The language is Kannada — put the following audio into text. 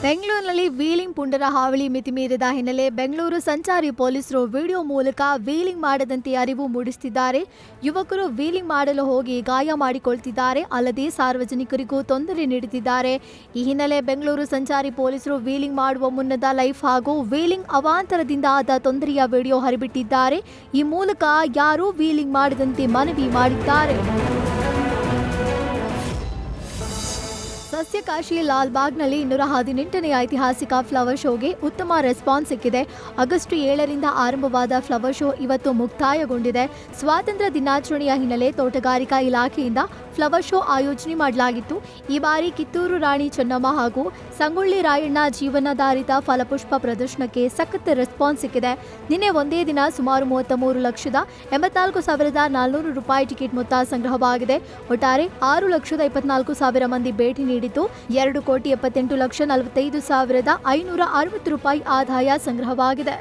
ಬೆಂಗಳೂರಿನಲ್ಲಿ ವೀಲಿಂಗ್ ಪುಂಡರ ಹಾವಳಿ ಮಿತಿಮೀರಿದ ಹಿನ್ನೆಲೆ ಬೆಂಗಳೂರು ಸಂಚಾರಿ ಪೊಲೀಸರು ವಿಡಿಯೋ ಮೂಲಕ ವೀಲಿಂಗ್ ಮಾಡದಂತೆ ಅರಿವು ಮೂಡಿಸುತ್ತಿದ್ದಾರೆ. ಯುವಕರು ವೀಲಿಂಗ್ ಮಾಡಲು ಹೋಗಿ ಗಾಯ ಮಾಡಿಕೊಳ್ತಿದ್ದಾರೆ, ಅಲ್ಲದೆ ಸಾರ್ವಜನಿಕರಿಗೂ ತೊಂದರೆ ನೀಡುತ್ತಿದ್ದಾರೆ. ಈ ಹಿನ್ನೆಲೆ ಬೆಂಗಳೂರು ಸಂಚಾರಿ ಪೊಲೀಸರು ವೀಲಿಂಗ್ ಮಾಡುವ ಮುನ್ನದ ಲೈಫ್ ಹಾಗೂ ವೀಲಿಂಗ್ ಅವಾಂತರದಿಂದ ಆದ ತೊಂದರೆಯ ವಿಡಿಯೋ ಹರಿಬಿಟ್ಟಿದ್ದಾರೆ. ಈ ಮೂಲಕ ಯಾರೂ ವೀಲಿಂಗ್ ಮಾಡದಂತೆ ಮನವಿ ಮಾಡಿದ್ದಾರೆ. ಸಸ್ಯಕಾಶಿ ಲಾಲ್ಬಾಗ್ನಲ್ಲಿ 218ನೇ ಐತಿಹಾಸಿಕ ಫ್ಲವರ್ ಶೋಗೆ ಉತ್ತಮ ರೆಸ್ಪಾನ್ಸ್ ಸಿಕ್ಕಿದೆ. ಆಗಸ್ಟ್ 7ರಿಂದ ಆರಂಭವಾದ ಫ್ಲವರ್ ಶೋ ಇವತ್ತು ಮುಕ್ತಾಯಗೊಂಡಿದೆ. ಸ್ವಾತಂತ್ರ್ಯ ದಿನಾಚರಣೆಯ ಹಿನ್ನೆಲೆ ತೋಟಗಾರಿಕಾ ಇಲಾಖೆಯಿಂದ ಫ್ಲವರ್ ಶೋ ಆಯೋಜನೆ ಮಾಡಲಾಗಿತ್ತು. ಈ ಬಾರಿ ಕಿತ್ತೂರು ರಾಣಿ ಚೆನ್ನಮ್ಮ ಹಾಗೂ ಸಂಗೊಳ್ಳಿ ರಾಯಣ್ಣ ಜೀವನಾಧಾರಿತ ಫಲಪುಷ್ಪ ಪ್ರದರ್ಶನಕ್ಕೆ ಸಖತ್ ರೆಸ್ಪಾನ್ಸ್ ಸಿಕ್ಕಿದೆ. ನಿನ್ನೆ ಒಂದೇ ದಿನ ಸುಮಾರು 33,84,400 ರೂಪಾಯಿ ಟಿಕೆಟ್ ಮೊತ್ತ ಸಂಗ್ರಹವಾಗಿದೆ. ಒಟ್ಟಾರೆ 6,24,000 ಮಂದಿ ಭೇಟಿ ನೀಡಿದ್ದು 2,78,45,560 ರೂಪಾಯಿ ಆದಾಯ ಸಂಗ್ರಹವಾಗಿದೆ.